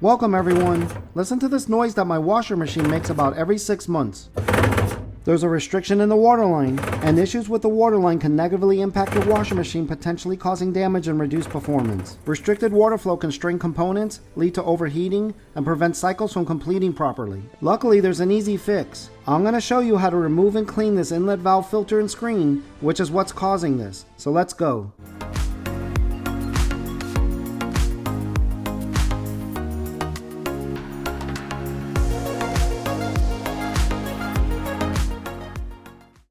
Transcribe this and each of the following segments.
Welcome everyone. Listen to this noise that my washer machine makes about every 6 months. There's a restriction in the water line, and issues with the water line can negatively impact your washer machine, potentially causing damage and reduced performance. Restricted water flow can strain components, lead to overheating, and prevent cycles from completing properly. Luckily, there's an easy fix. I'm going to show you how to remove and clean this inlet valve filter and screen, which is what's causing this. So let's go.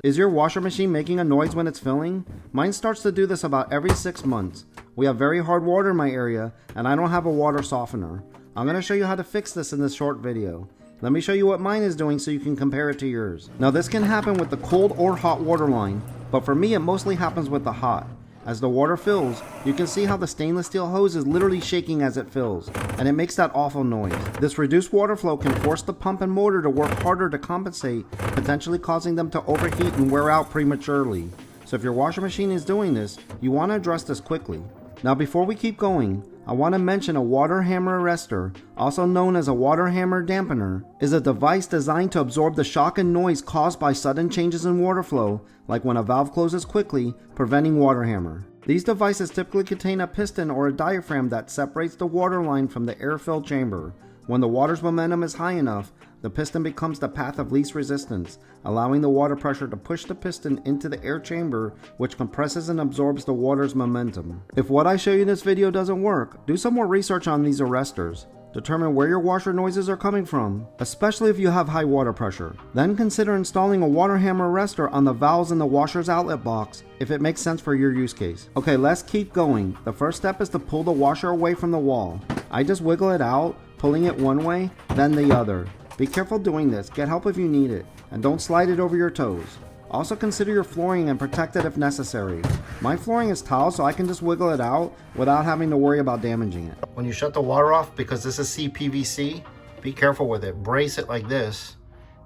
Is your washer machine making a noise when it's filling? Mine starts to do this about every 6 months. We have very hard water in my area, and I don't have a water softener. I'm going to show you how to fix this in this short video. Let me show you what mine is doing so you can compare it to yours. Now this can happen with the cold or hot water line, but for me it mostly happens with the hot. As the water fills, you can see how the stainless steel hose is literally shaking as it fills, and it makes that awful noise. This reduced water flow can force the pump and motor to work harder to compensate, potentially causing them to overheat and wear out prematurely. So if your washer machine is doing this, you want to address this quickly. Now before we keep going, I want to mention a water hammer arrestor, also known as a water hammer dampener, is a device designed to absorb the shock and noise caused by sudden changes in water flow, like when a valve closes quickly, preventing water hammer. These devices typically contain a piston or a diaphragm that separates the water line from the air-filled chamber. When the water's momentum is high enough, the piston becomes the path of least resistance, allowing the water pressure to push the piston into the air chamber, which compresses and absorbs the water's momentum. If what I show you in this video doesn't work, do some more research on these arrestors. Determine where your washer noises are coming from, especially if you have high water pressure. Then consider installing a water hammer arrestor on the valves in the washer's outlet box if it makes sense for your use case. Okay, let's keep going. The first step is to pull the washer away from the wall. I just wiggle it out, pulling it one way, then the other. Be careful doing this, get help if you need it, and don't slide it over your toes. Also consider your flooring and protect it if necessary. My flooring is tile, so I can just wiggle it out without having to worry about damaging it. When you shut the water off, because this is CPVC, be careful with it. Brace it like this,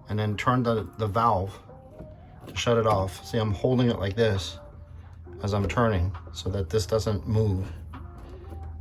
and then turn the valve to shut it off. See, I'm holding it like this as I'm turning so that this doesn't move.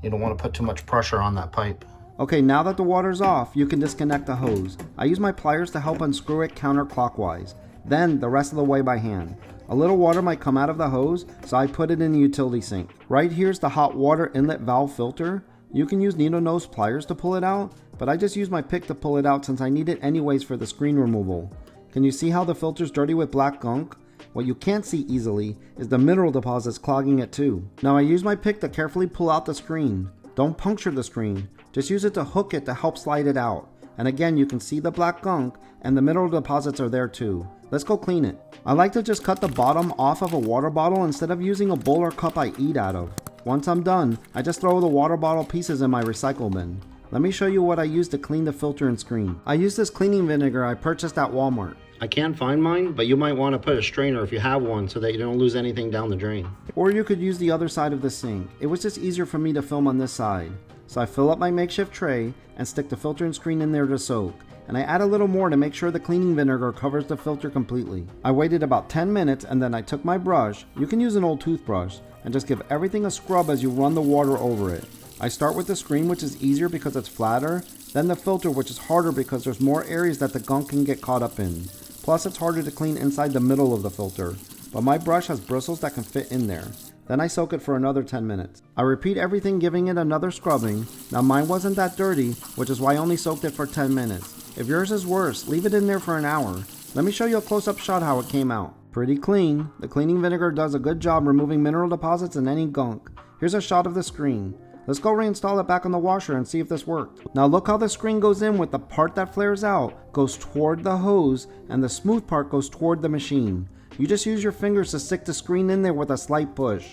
You don't want to put too much pressure on that pipe. Okay, now that the water's off, you can disconnect the hose. I use my pliers to help unscrew it counterclockwise, then the rest of the way by hand. A little water might come out of the hose, so I put it in the utility sink. Right here's the hot water inlet valve filter. You can use needle nose pliers to pull it out, but I just use my pick to pull it out since I need it anyways for the screen removal. Can you see how the filter's dirty with black gunk? What you can't see easily is the mineral deposits clogging it too. Now I use my pick to carefully pull out the screen. Don't puncture the screen, just use it to hook it to help slide it out. And again, you can see the black gunk and the mineral deposits are there too. Let's go clean it. I like to just cut the bottom off of a water bottle instead of using a bowl or cup I eat out of. Once I'm done, I just throw the water bottle pieces in my recycle bin. Let me show you what I use to clean the filter and screen. I use this cleaning vinegar I purchased at Walmart. I can't find mine, but you might want to put a strainer if you have one so that you don't lose anything down the drain. Or you could use the other side of the sink. It was just easier for me to film on this side. So I fill up my makeshift tray and stick the filter and screen in there to soak. And I add a little more to make sure the cleaning vinegar covers the filter completely. I waited about 10 minutes and then I took my brush, you can use an old toothbrush, and just give everything a scrub as you run the water over it. I start with the screen, which is easier because it's flatter, then the filter, which is harder because there's more areas that the gunk can get caught up in. Plus it's harder to clean inside the middle of the filter, but my brush has bristles that can fit in there. Then I soak it for another 10 minutes. I repeat everything, giving it another scrubbing. Now mine wasn't that dirty, which is why I only soaked it for 10 minutes. If yours is worse, leave it in there for an hour. Let me show you a close-up shot how it came out. Pretty clean. The cleaning vinegar does a good job removing mineral deposits and any gunk. Here's a shot of the screen. Let's go reinstall it back on the washer and see if this worked. Now look how the screen goes in with the part that flares out goes toward the hose and the smooth part goes toward the machine. You just use your fingers to stick the screen in there with a slight push.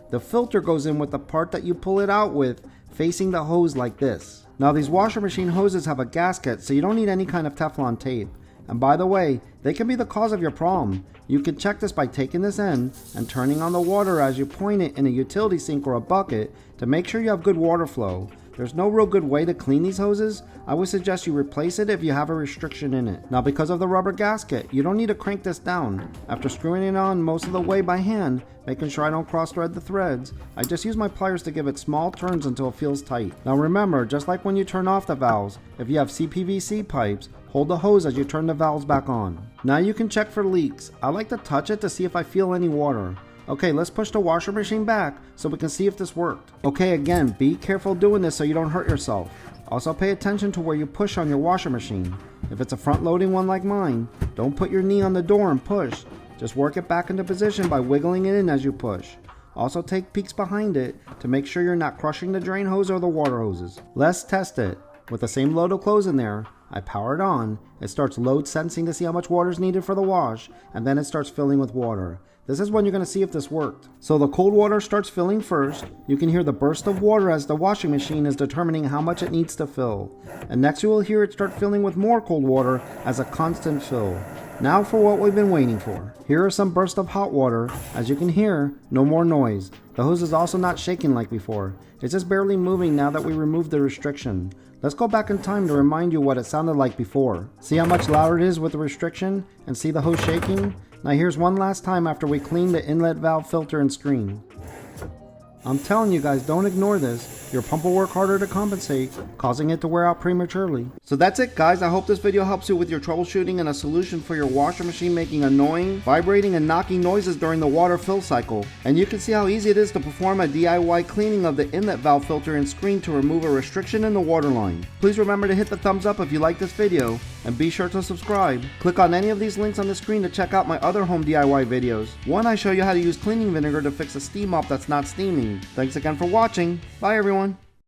The filter goes in with the part that you pull it out with facing the hose like this. Now these washer machine hoses have a gasket, so you don't need any kind of Teflon tape. And by the way, they can be the cause of your problem. You can check this by taking this end and turning on the water as you point it in a utility sink or a bucket to make sure you have good water flow. There's no real good way to clean these hoses. I would suggest you replace it if you have a restriction in it. Now, because of the rubber gasket, you don't need to crank this down. After screwing it on most of the way by hand, making sure I don't cross thread the threads, I just use my pliers to give it small turns until it feels tight. Now remember, just like when you turn off the valves, if you have CPVC pipes, hold the hose as you turn the valves back on. Now you can check for leaks. I like to touch it to see if I feel any water. Okay, let's push the washer machine back so we can see if this worked. Okay, again, be careful doing this so you don't hurt yourself. Also pay attention to where you push on your washer machine. If it's a front-loading one like mine, don't put your knee on the door and push. Just work it back into position by wiggling it in as you push. Also take peeks behind it to make sure you're not crushing the drain hose or the water hoses. Let's test it. With the same load of clothes in there, I power it on. It starts load sensing to see how much water is needed for the wash, and then it starts filling with water. This is when you're going to see if this worked. So the cold water starts filling first. You can hear the burst of water as the washing machine is determining how much it needs to fill. And next you will hear it start filling with more cold water as a constant fill. Now for what we've been waiting for. Here are some bursts of hot water. As you can hear, no more noise. The hose is also not shaking like before. It's just barely moving now that we removed the restriction. Let's go back in time to remind you what it sounded like before. See how much louder it is with the restriction? And see the hose shaking? Now here's one last time after we clean the inlet valve filter and screen. I'm telling you guys, don't ignore this. Your pump will work harder to compensate, causing it to wear out prematurely. So that's it guys, I hope this video helps you with your troubleshooting and a solution for your washer machine making annoying, vibrating and knocking noises during the water fill cycle. And you can see how easy it is to perform a DIY cleaning of the inlet valve filter and screen to remove a restriction in the water line. Please remember to hit the thumbs up if you like this video, and be sure to subscribe. Click on any of these links on the screen to check out my other home DIY videos. One, I show you how to use cleaning vinegar to fix a steam mop that's not steaming. Thanks again for watching. Bye everyone.